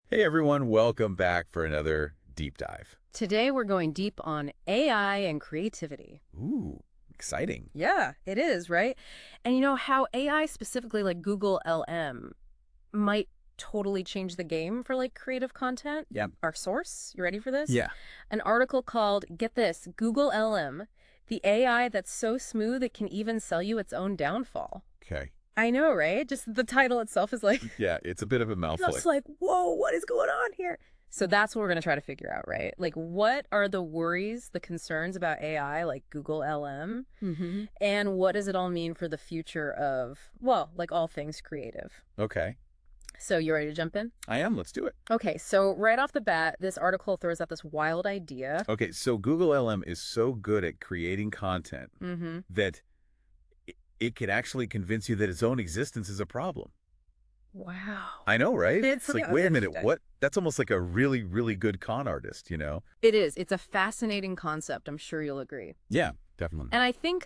Hey everyone, welcome back for another deep dive. Today we're going deep on AI and creativity. Ooh, exciting. Yeah, it is, right? And you know how AI specifically like Google LM might totally change the game for like creative content? Yep. Our source, you ready for this? Yeah. An article called, get this, Google LM, the AI that's so smooth it can even sell you its own downfall. Okay. I know, right? Just the title itself is like Yeah, it's a bit of a mouthful. just like, whoa, what is going on here? So that's what we're going to try to figure out, right? Like, what are the worries, the concerns about AI, like Google LM, and what does it all mean for the future of, well, like all things creative? Okay. So you ready to jump in? I am. Let's do it. Okay, so right off the bat, this article throws out this wild idea. Okay, so Google LM is so good at creating content that it can actually convince you that its own existence is a problem. Wow. I know, right? It's It's like, yeah, wait a minute, interesting. what? That's almost like a really, really good con artist, you know? It is. It's a fascinating concept. I'm sure you'll agree. Yeah, definitely. And I think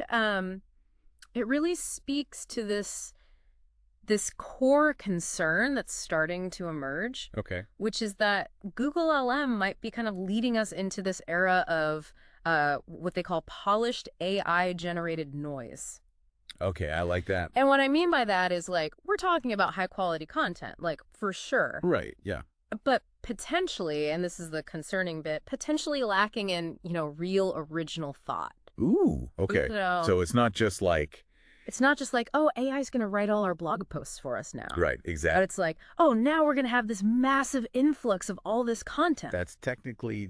it really speaks to this core concern that's starting to emerge, Okay. which is that Google LM might be kind of leading us into this era of what they call polished AI-generated noise. Okay, I like that. And what I mean by that is like, we're talking about high-quality content, like for sure, Right, yeah. but potentially, and this is the concerning bit, potentially lacking in, real original thought. Ooh, okay. So So it's not just like, it's not just like, oh, AI is going to write all our blog posts for us now. right, But exactly. it's like, oh, now we're going to have this massive influx of all this content. That's technically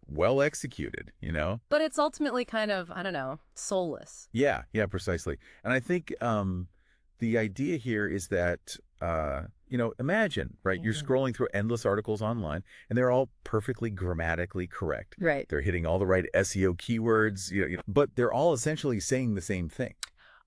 well executed, you know? But it's ultimately kind of, I don't know, soulless. Yeah, yeah, precisely. And I think the idea here is that, imagine, right? You're scrolling through endless articles online, and they're all perfectly grammatically correct. Right. They're hitting all the right SEO keywords, but they're all essentially saying the same thing.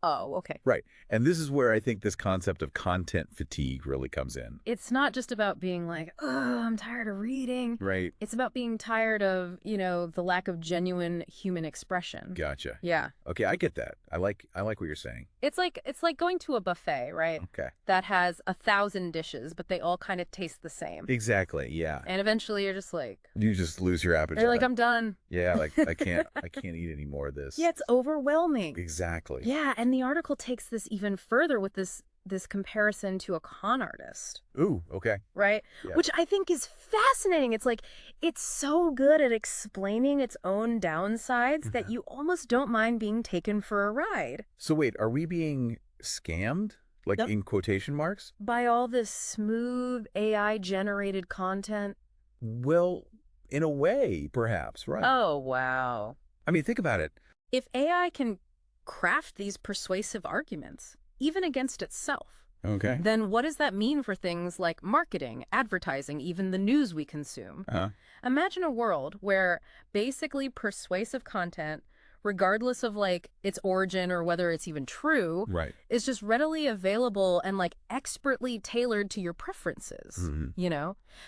Oh, okay. Right. And this is where I think this concept of content fatigue really comes in. It's not just about being like, oh, I'm tired of reading. Right. It's about being tired of, the lack of genuine human expression. Gotcha. Yeah. Okay, I get that. I like what you're saying. It's like going to a buffet, right? Okay. That has 1,000 dishes, but they all kind of taste the same. Exactly. Yeah. And eventually you're just like, You just lose your appetite. you're like, I'm done. Yeah, like I can't eat any more of this. Yeah, it's overwhelming. Exactly. Yeah, and the article takes this even further with this comparison to a con artist, Ooh, okay. right? Yeah. Which I think is fascinating. It's like it's so good at explaining its own downsides that you almost don't mind being taken for a ride So wait, are we being scammed? Like Yep. in quotation marks? by all this smooth AI generated content. Well, in a way, perhaps, right. Oh, wow. I mean, think about it. If AI can craft these persuasive arguments, even against itself, Okay. then what does that mean for things like marketing, advertising, even the news we consume? Uh-huh. Imagine a world where basically persuasive content, regardless of like its origin or whether it's even true, Right. is just readily available and like expertly tailored to your preferences,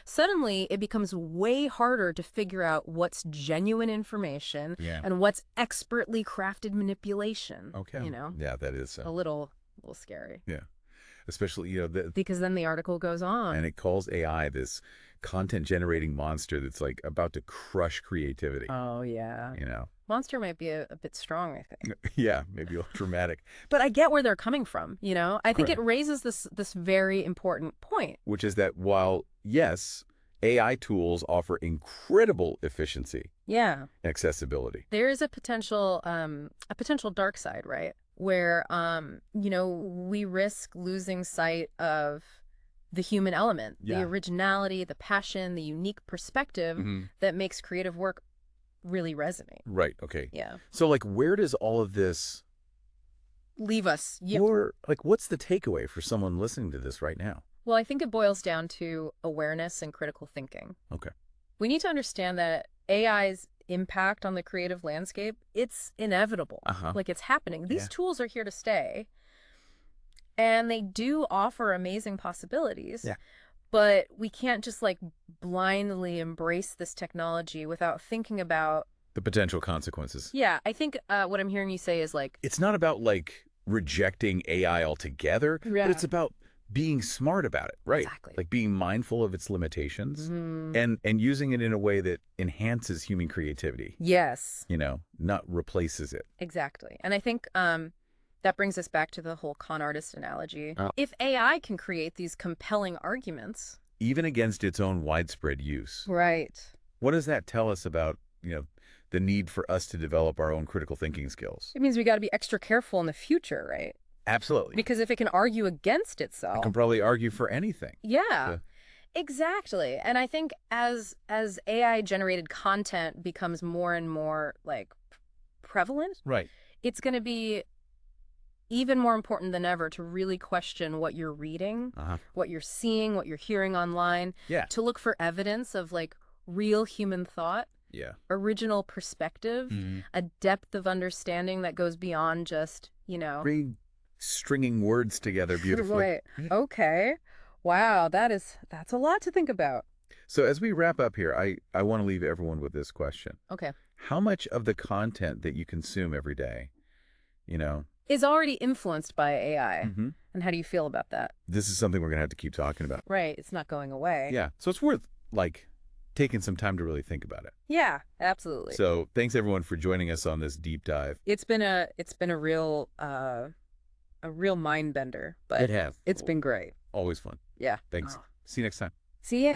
Suddenly, it becomes way harder to figure out what's genuine information Yeah. and what's expertly crafted manipulation. Okay. You know, Yeah, that is a little scary. yeah. Especially, Because then the article goes on. and it calls AI this content generating monster that's like about to crush creativity, Oh, yeah. you know. Monster might be a bit strong, I think. Yeah, maybe a little dramatic, But I get where they're coming from, I think it Correct. raises this very important point. which is that while yes, AI tools offer incredible efficiency Yeah. and accessibility. There is a potential dark side, right? Where we risk losing sight of the human element, the Yeah. originality, the passion, the unique perspective Mhm. that makes creative work really resonate. Right. Okay. Yeah. So like where does all of this Leave us. Yep. or like what's the takeaway for someone listening to this right now? Well, I think it boils down to awareness and critical thinking. Okay. We need to understand that AI's impact on the creative landscape, it's inevitable. Uh-huh. Like it's happening. These Yeah. tools are here to stay. And they do offer amazing possibilities. Yeah. But we can't just like blindly embrace this technology without thinking about, The potential consequences. yeah, I think what I'm hearing you say is like, It's not about like rejecting AI altogether, Yeah. but it's about being smart about it, right? Exactly. Like being mindful of its limitations Mm. and using it in a way that enhances human creativity, Yes, not replaces it. exactly. And I think that brings us back to the whole con artist analogy. Oh. If AI can create these compelling arguments, Even against its own widespread use. right? What does that tell us about, the need for us to develop our own critical thinking skills? It means we got to be extra careful in the future, right? Absolutely. Because if it can argue against I itself, can probably argue for anything. yeah, So, exactly. And I think as AI generated content becomes more and more like prevalent, right. it's going to be even more important than ever to really question what you're reading, Uh-huh. what you're seeing, what you're hearing online, Yeah. to look for evidence of like real human thought, Yeah. original perspective, a depth of understanding that goes beyond just, Stringing words together beautifully. Right. Okay. Wow, that's a lot to think about. So as we wrap up here, I want to leave everyone with this question. Okay. How much of the content that you consume every day, you know, Is already influenced by AI. mm-hmm. And how do you feel about that? This is something we're going to have to keep talking about. Right. It's not going away. Yeah. So it's worth, taking some time to really think about it. Yeah, absolutely. So thanks, everyone, for joining us on this deep dive. It's been a real mind bender, but It has. it's been great. Always fun. Yeah. Thanks. See you next time. See ya.